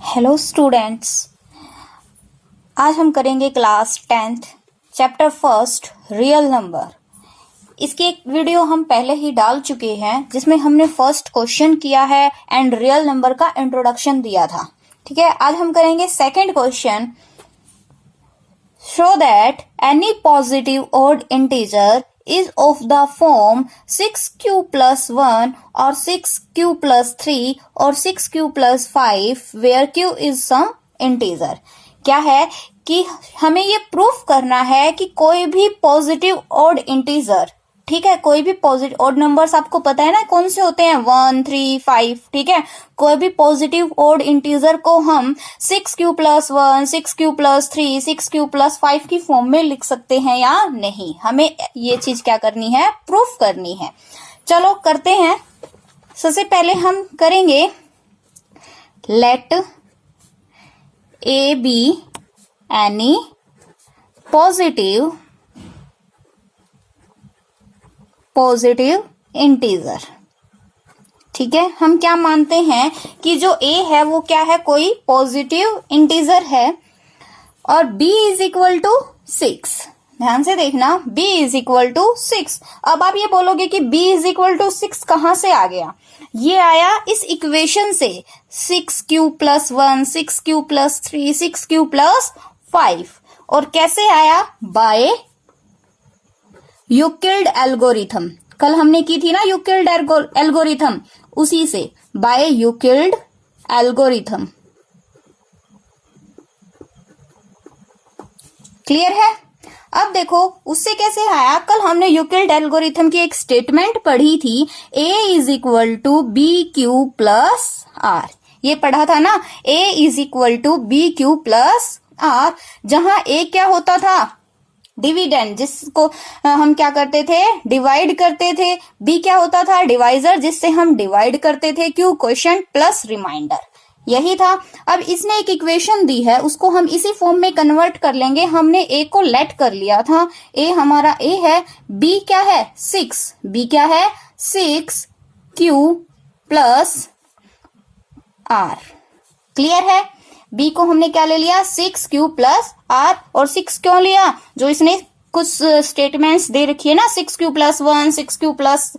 Hello students, आज हम करेंगे class 10th chapter first real number. इसकी एक वीडियो हम पहले ही डाल चुके हैं जिसमें हमने फर्स्ट क्वेश्चन किया है एंड रियल नंबर का इंट्रोडक्शन दिया था। ठीक है, आज हम करेंगे second question. Show that any positive odd integer is of the form 6q plus 1 or 6q plus 3 or 6q plus 5 where q is some integer। क्या है कि हमें ये प्रूफ करना है कि कोई भी पॉजिटिव ऑड इंटीजर, ठीक है, कोई भी पॉजिटिव ऑड नंबर्स आपको पता है ना कौन से होते हैं, 1, 3, 5, ठीक है। कोई भी पॉजिटिव ऑड इंटीजर को हम 6q plus 1, 6q plus 3, 6q plus 5 की फॉर्म में लिख सकते हैं या नहीं, हमें ये चीज क्या करनी है, प्रूफ करनी है। चलो करते हैं। सबसे पहले हम करेंगे let A B any positive integer. ठीक है, हम क्या मानते हैं कि जो a है वो क्या है, कोई पॉजिटिव इंटीजर है और b इज इक्वल टू 6। ध्यान से देखना, b इज इक्वल टू 6। अब आप ये बोलोगे कि b इज इक्वल टू 6 कहां से आ गया, ये आया इस इक्वेशन से, 6q plus 1, 6q plus 3, 6q plus 5। और कैसे आया, बाय यूक्लिड एल्गोरिथम। कल हमने की थी ना यूक्लिड एल्गोरिथम, उसी से, बाय यूक्लिड एल्गोरिथम। क्लियर है। अब देखो उससे कैसे आया, कल हमने यूक्लिड एल्गोरिथम की एक स्टेटमेंट पढ़ी थी, a is equal to B Q plus R. ये पढ़ा था ना, a is equal to B Q plus R, जहां a क्या होता था, डिविडेंड, जिसको हम क्या करते थे, डिवाइड करते थे। बी क्या होता था, डिवाइजर, जिससे हम डिवाइड करते थे। क्यू क्वोशिएंट प्लस रिमाइंडर, यही था। अब इसने एक इक्वेशन दी है, उसको हम इसी फॉर्म में कन्वर्ट कर लेंगे। हमने ए को लेट कर लिया था, ए हमारा ए है, बी क्या है 6, बी क्या है 6q प्लस आर। क्लियर है, बी को हमने क्या ले लिया, 6q प्लस आर। और 6 क्यों लिया, जो इसने कुछ स्टेटमेंट्स दे रखी है ना, 6q प्लस 1, 6q प्लस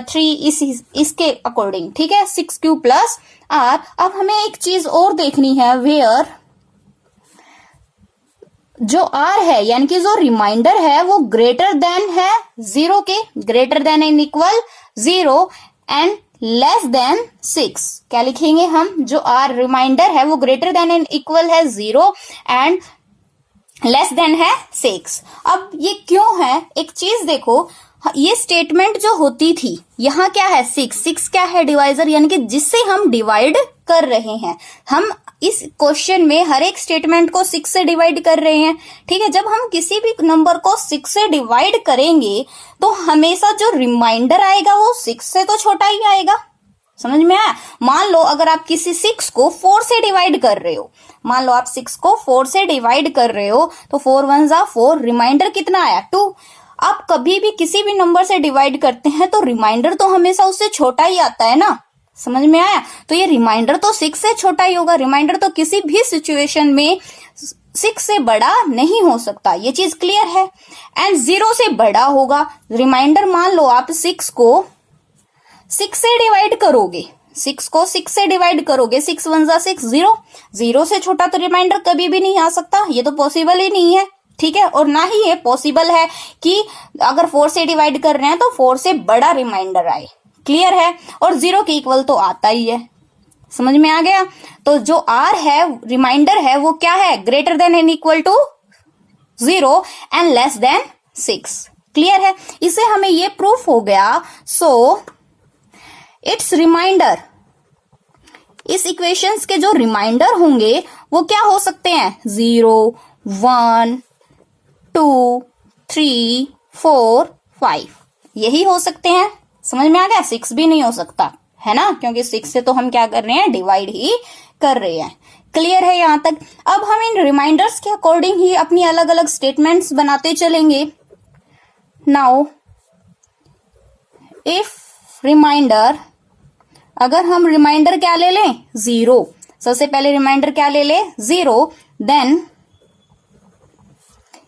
3, इसके अकॉर्डिंग, ठीक है, 6q प्लस आर। अब हमें एक चीज और देखनी है, वेयर जो आर है यानी कि जो रिमाइंडर है वो ग्रेटर देन है 0 के, greater than and equal 0 and less than 6। क्या लिखेंगे हम, जो आर रिमाइंडर है वो ग्रेटर देन एंड इक्वल है 0 एंड लेस देन है 6। अब ये क्यों है, एक चीज देखो, ये स्टेटमेंट जो होती थी, यहाँ क्या है 6 क्या है, डिवाइजर, यानी कि जिससे हम डिवाइड कर रहे हैं। हम इस क्वेश्चन में हर एक स्टेटमेंट को 6 से डिवाइड कर रहे हैं। ठीक है, जब हम किसी भी नंबर को 6 से डिवाइड करेंगे तो हमेशा जो रिमाइंडर आएगा वो 6 से तो छोटा ही आएगा। समझ में आया। मान लो अगर आप किसी 6 को 4 से डिवाइड कर रहे हो, मान लो आप 6 को 4 से डिवाइड कर रहे हो, तो 4 1 जा 4, रिमाइंडर कितना आया 2। आप कभी भी किसी भी नंबर से डिवाइड करते हैं तो रिमाइंडर तो हमेशा उससे छोटा ही आता है ना। समझ में आया। तो ये रिमाइंडर तो 6 से छोटा ही होगा, रिमाइंडर तो किसी भी सिचुएशन में 6 से बड़ा नहीं हो सकता, ये चीज क्लियर है। एंड 0 से बड़ा होगा रिमाइंडर। मान लो आप 6 को 6 से डिवाइड करोगे, 6 को 6 से डिवाइड करोगे, 6 1 जा 6, 0, 0 से छोटा तो रिमाइंडर कभी भी नहीं आ सकता, ये तो पॉसिबल ही नहीं है। ठीक है, और ना ही ये पॉसिबल है कि अगर 4 से डिवाइड कर रहे हैं तो 4 से बड़ा रिमाइंडर आए। क्लियर है, और 0 के इक्वल तो आता ही है। समझ में आ गया। तो जो आर है रिमाइंडर है वो क्या है, greater than and equal to 0 and less than 6। Clear है, इसे हमें ये प्रूफ हो गया। सो इट्स रिमाइंडर, इस इक्वेशंस के जो रिमाइंडर होंगे वो क्या हो सकते हैं, 0 1 2 3 4 5, यही हो सकते हैं। समझ में आ गया। 6 भी नहीं हो सकता है ना, क्योंकि 6 से तो हम क्या कर रहे हैं, डिवाइड ही कर रहे हैं। क्लियर है यहां तक। अब हम इन रिमाइंडर्स के अकॉर्डिंग ही अपनी अलग अलग स्टेटमेंट्स बनाते चलेंगे। नाउ इफ रिमाइंडर, अगर हम रिमाइंडर क्या ले लें, 0, सबसे पहले रिमाइंडर क्या ले ले, 0, देन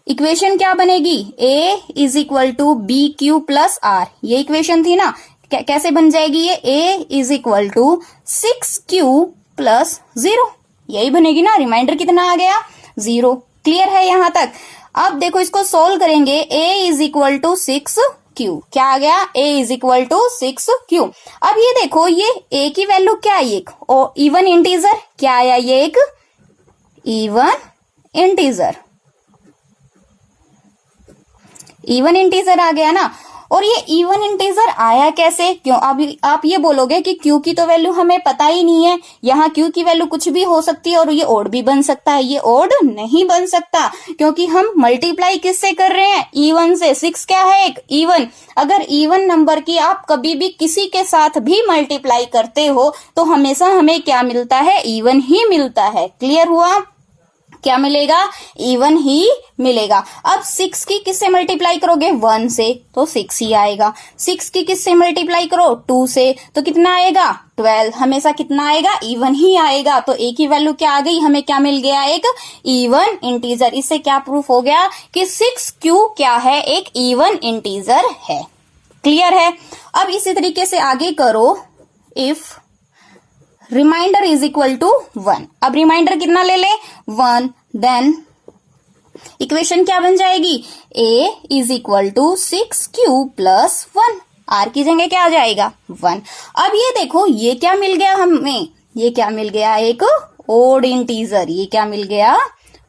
इक्वेशन क्या बनेगी, a is equal to B Q plus R, ये इक्वेशन थी ना, कैसे बन जाएगी ये, a is equal to 6q plus 0, यही बनेगी ना। रिमाइंडर कितना आ गया, 0। क्लियर है यहां तक। अब देखो इसको सोल्व करेंगे, a is equal to 6q, क्या आ गया, a is equal to 6q। अब ये देखो ये a की वैल्यू क्या है, एक इवन इंटीजर, क्या आया ये, एक इवन इंटीजर, इवन इंटीजर आ गया ना। और ये इवन इंटीजर आया कैसे, क्यों, अभी आप ये बोलोगे कि क्यू की तो वैल्यू हमें पता ही नहीं है, यहाँ क्यू की वैल्यू कुछ भी हो सकती है और ये ओड भी बन सकता है, ये ओड नहीं बन सकता क्योंकि हम मल्टीप्लाई किससे कर रहे हैं, इवन से। 6 क्या है, एक इवन। अगर इवन नंबर की आप कभी भी किसी के साथ भी मल्टीप्लाई करते हो तो हमेशा हमें क्या मिलता है, इवन ही मिलता है। क्लियर हुआ, क्या मिलेगा, इवन ही मिलेगा। अब 6 की किससे मल्टीप्लाई करोगे, 1 से, तो 6 ही आएगा। 6 की किससे मल्टीप्लाई करो, 2 से, तो कितना आएगा, 12। हमेशा कितना आएगा, इवन ही आएगा। तो एक ही वैल्यू क्या आ गई, हमें क्या मिल गया, एक इवन इंटीजर। इससे क्या प्रूफ हो गया कि 6q क्या है, एक इवन इंटीजर है। क्लियर है। अब इसी तरीके से आगे करो, if remainder is equal to 1। अब रिमाइंडर कितना ले ले, 1, देन इक्वेशन क्या बन जाएगी, a is equal to 6q plus 1, r की जगह क्या आ जाएगा, 1। अब ये देखो ये क्या मिल गया हमें, ये क्या मिल गया, एक ओड इंटीजर। ये क्या मिल गया,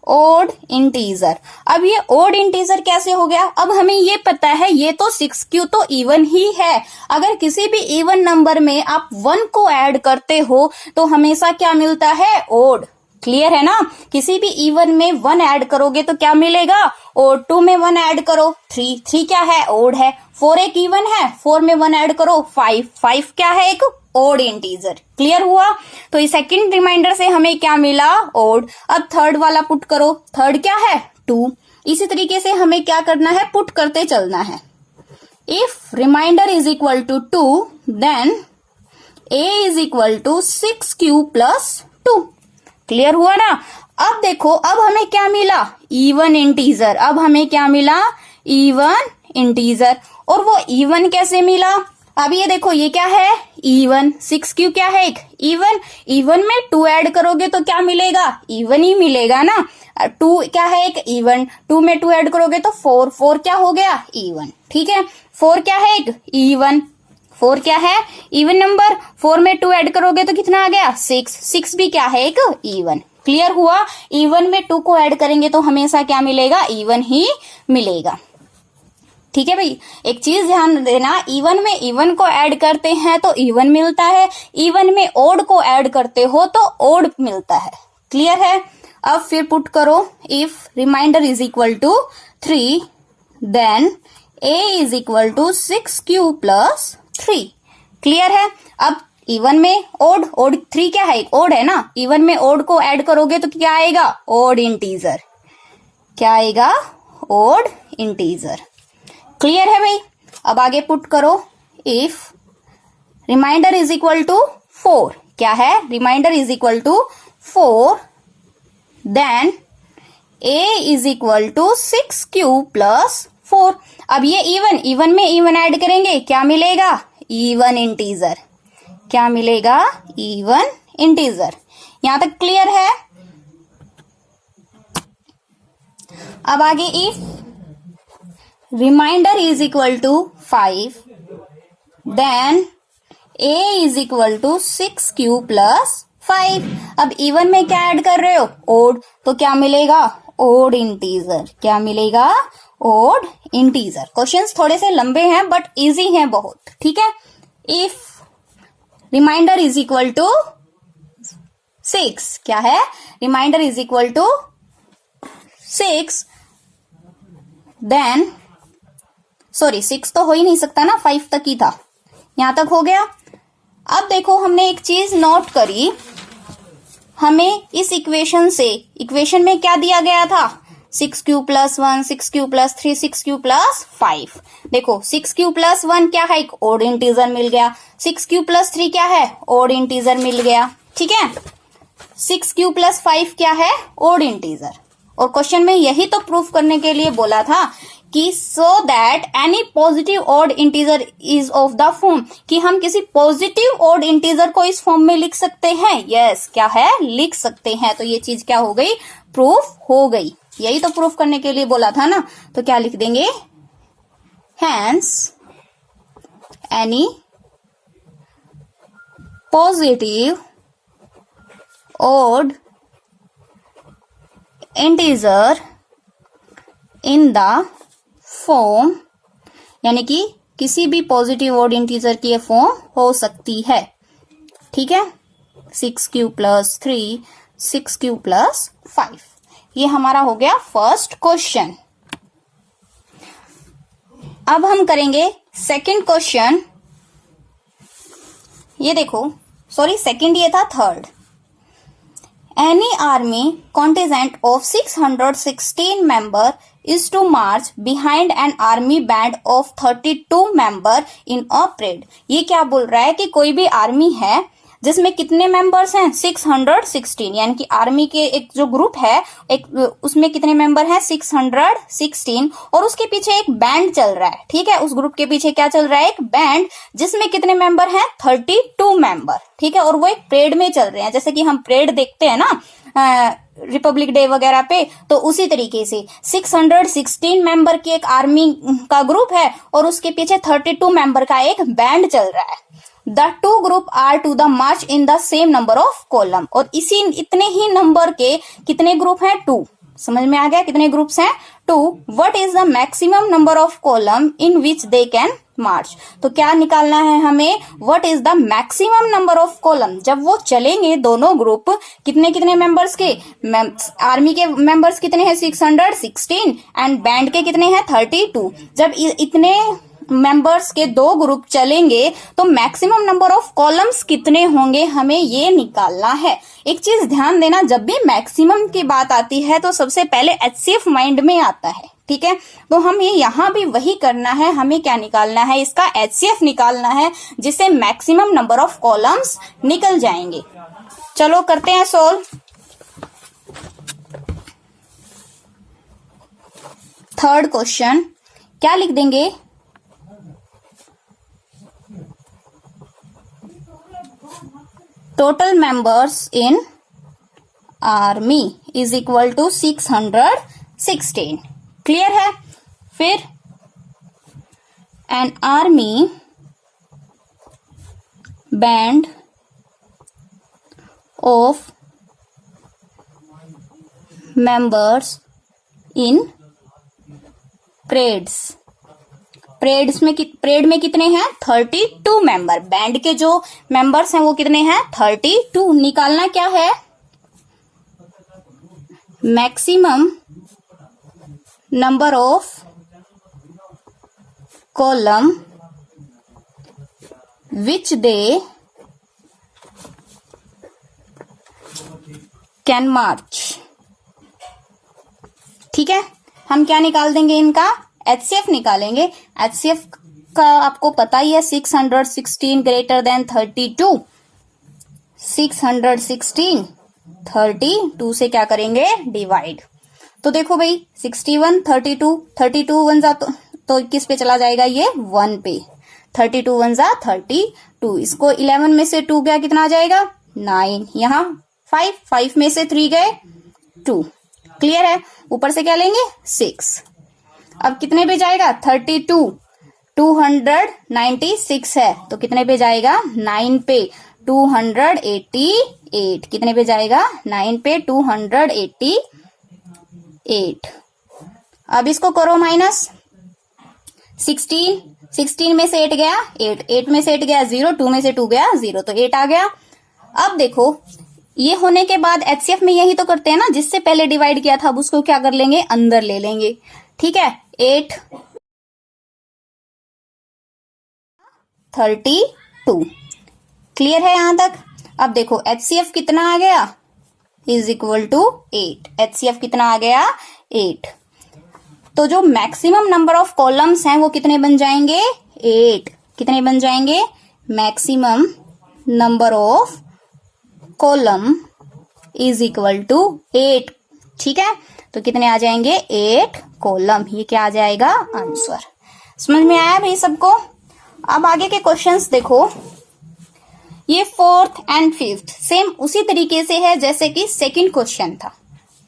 ओड इंटीजर। अब ये ओड इंटीजर कैसे हो गया, अब हमें ये पता है ये तो 6q तो इवन ही है। अगर किसी भी इवन नंबर में आप 1 को ऐड करते हो तो हमेशा क्या मिलता है, ओड। क्लियर है ना, किसी भी इवन में 1 ऐड करोगे तो क्या मिलेगा, ओड। 2 में 1 ऐड करो, 3 क्या है, ओड है। 4 एक इवन है, 4 में 1 ऐड करो, 5 क्या है, एक ओड इंटीजर। क्लियर हुआ। तो इस सेकंड रिमाइंडर से हमें क्या मिला, ओड। अब थर्ड वाला पुट करो, थर्ड क्या है, 2। इसी तरीके से हमें क्या करना है, पुट करते चलना है। If remainder is equal to 2 then a is equal to 6q plus 2। Clear हुआ ना। अब देखो अब हमें क्या मिला, इवन इंटीजर। अब हमें क्या मिला, इवन इंटीजर। और वो इवन कैसे मिला, अब ये देखो ये क्या है, इवन। 6q क्या है, एक इवन। इवन में 2 ऐड करोगे तो क्या मिलेगा, इवन ही मिलेगा ना। 2 क्या है, एक इवन। 2 में 2 ऐड करोगे तो 4 क्या हो गया, इवन। ठीक है, 4 क्या है, एक इवन। 4 क्या है, इवन नंबर। 4 में 2 ऐड करोगे तो कितना आ गया, 6 भी क्या है, एक इवन। क्लियर हुआ। इवन में 2 को ऐड करेंगे तो हमेशा क्या मिलेगा, इवन ही मिलेगा। ठीक है भाई, एक चीज ध्यान देना, इवन में इवन को ऐड करते हैं तो इवन मिलता है, इवन में ओड को ऐड करते हो तो ओड मिलता है। क्लियर है। अब फिर पुट करो, if remainder is equal to 3 then a is equal to 6q plus 3। Clear है। अब इवन में ओड, 3 क्या है, ओड है ना। इवन में ओड को ऐड करोगे तो क्या आएगा, ओड इंटीजर। क्या आएगा, ओड इंटीजर। क्लियर है भाई। अब आगे पुट करो, if remainder is equal to 4। क्या है, remainder is equal to 4 then a is equal to 6q plus 4। अब ये इवन में इवन ऐड करेंगे, क्या मिलेगा, इवन इंटीजर। क्या मिलेगा, इवन इंटीजर। यहां तक क्लियर है। अब आगे if remainder is equal to 5 then a is equal to 6q plus 5। अब इवन में क्या ऐड कर रहे हो, ओड, तो क्या मिलेगा, ओड इंटीजर। क्या मिलेगा, ओड इंटीजर। क्वेश्चंस थोड़े से लंबे हैं बट इजी हैं बहुत। ठीक है। If remainder is equal to 6, क्या है, remainder is equal to 6 then 6 तो हो ही नहीं सकता ना, 5 तक ही था, यहां तक हो गया। अब देखो हमने एक चीज नोट करी, हमें इस इक्वेशन से, इक्वेशन में क्या दिया गया था, 6 cube plus 1, 6 cube plus 3, 6 cube plus 5। देखो 6 क्यूब प्लस 1 क्या है, एक ओड इंटीजर मिल गया। 6 क्यूब प्लस 3 क्या है, ओड इंटीजर मिल गया। ठीक है, 6 क्यूब प्लस 5 क्या है, ओड इंटीजर। और क्वेश्चन में यही तो प्रूफ करने के लिए बोला था कि so that any positive odd integer is of the form, कि हम किसी पॉजिटिव ऑड इंटीजर को इस फॉर्म में लिख सकते हैं। यस, क्या है, लिख सकते हैं। तो ये चीज क्या हो गई, प्रूफ हो गई। यही तो प्रूफ करने के लिए बोला था ना। तो क्या लिख देंगे, hence any positive odd integer in the form, यानी कि किसी भी पॉजिटिव ऑड इंटीजर की फॉर्म हो सकती है। ठीक है, 6 क्यूब प्लस 3, 6 क्यूब प्लस 5। ये हमारा हो गया फर्स्ट क्वेश्चन। अब हम करेंगे सेकंड क्वेश्चन। ये देखो, सॉरी सेकंड ये था, third. Any army contingent of 616 member is to march behind an army band of 32 member in a parade। ये क्या बोल रहा है कि कोई भी आर्मी है जिसमें कितने मेंबर्स हैं, 616, यानी कि आर्मी के एक जो ग्रुप है, एक उसमें कितने मेंबर हैं, 616, और उसके पीछे एक बैंड चल रहा है। ठीक है, उस ग्रुप के पीछे क्या चल रहा है, एक बैंड, जिसमें कितने मेंबर हैं, 32 मेंबर। ठीक है, और वो एक परेड में चल रहे हैं, जैसे कि हम परेड देखते हैं ना रिपब्लिक डे वगैरह पे, तो उसी तरीके से 616 मेंबर की एक आर्मी का ग्रुप है और उसके पीछे 32 मेंबर का एक बैंड चल रहा है। The two group are to the march in the same number of column. और इसी इतने ही नंबर के कितने ग्रुप हैं, 2। समझ में आ गया, कितने ग्रुप्स हैं, 2। What is the maximum number of column in which they can march. तो क्या निकालना है हमें, what is the maximum number of column. जब वो चलेंगे दोनों ग्रुप, कितने कितने मेंबर्स के, आर्मी के मेंबर्स कितने हैं, 616, एंड बैंड के कितने हैं, 32। जब इतने मेंबर्स के दो ग्रुप चलेंगे तो मैक्सिमम नंबर ऑफ कॉलम्स कितने होंगे, हमें ये निकालना है। एक चीज ध्यान देना, जब भी मैक्सिमम की बात आती है तो सबसे पहले एचसीएफ माइंड में आता है। ठीक है, तो हम ये यहाँ भी वही करना है। हमें क्या निकालना है, इसका एचसीएफ निकालना है, जिससे मैक्सिमम नंबर ऑफ कॉलम्स निकल जाएंगे। चलो करते हैं सोल्व। थर्ड क्वेश्चन, क्या लिख देंगे, total members in army is equal to 616। Clear है। फिर an army band of members in parades, parade में कितने हैं, 32 मेंबर। बैंड के जो मेंबर्स हैं वो कितने हैं, 32। निकालना क्या है, maximum number of column which they can march. ठीक है, हम क्या निकाल देंगे, इनका एचसीएफ निकालेंगे। एचसीएफ का आपको पता ही है, 616 ग्रेटर देन 32। 616 32 से क्या करेंगे, डिवाइड। तो देखो भाई, 61 32 वन जा तो किस पे चला जाएगा, ये 1 पे। 32 वन जा 32। इसको 11 में से 2 गया, कितना आ जाएगा, 9। यहाँ 5 में से 3 गए 2। क्लियर है। ऊपर से क्या लेंगे, 6। अब कितने पे जाएगा, 32, 296 है, तो कितने पे जाएगा, 9 पे 288। कितने पे जाएगा, 9 पे 288। अब इसको करो माइनस। 16 में से 8 गया 8 में से 8 गया 0, 2 में से 2 गया 0, तो 8 आ गया। अब देखो, ये होने के बाद एचसीएफ में यही तो करते हैं ना, जिससे पहले डिवाइड किया था अब उसको क्या कर लेंगे, अंदर ले लेंगे। ठीक है, 8 32। क्लियर है यहां तक। अब देखो एचसीएफ कितना आ गया, इज इक्वल टू 8। एचसीएफ कितना आ गया, 8। तो जो मैक्सिमम नंबर ऑफ कॉलम्स हैं वो कितने बन जाएंगे? 8। कितने बन जाएंगे? Maximum number of column is equal to 8। ठीक है, तो कितने आ जाएंगे? 8 कॉलम। ये क्या आ जाएगा? आंसर। समझ में आया भाई सबको? अब आगे के क्वेश्चंस देखो। ये 4th एंड 5th सेम उसी तरीके से है जैसे कि सेकंड क्वेश्चन था।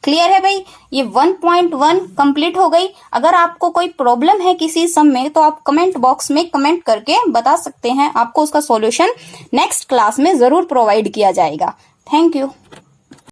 क्लियर है भाई? ये 1.1 कंप्लीट हो गई। अगर आपको कोई प्रॉब्लम है किसी सम में तो आप कमेंट बॉक्स में कमेंट करके बता सकते हैं। आपको उसका सॉल्यूशन नेक्स्ट क्लास में जरूर प्रोवाइड किया जाएगा। Thank you.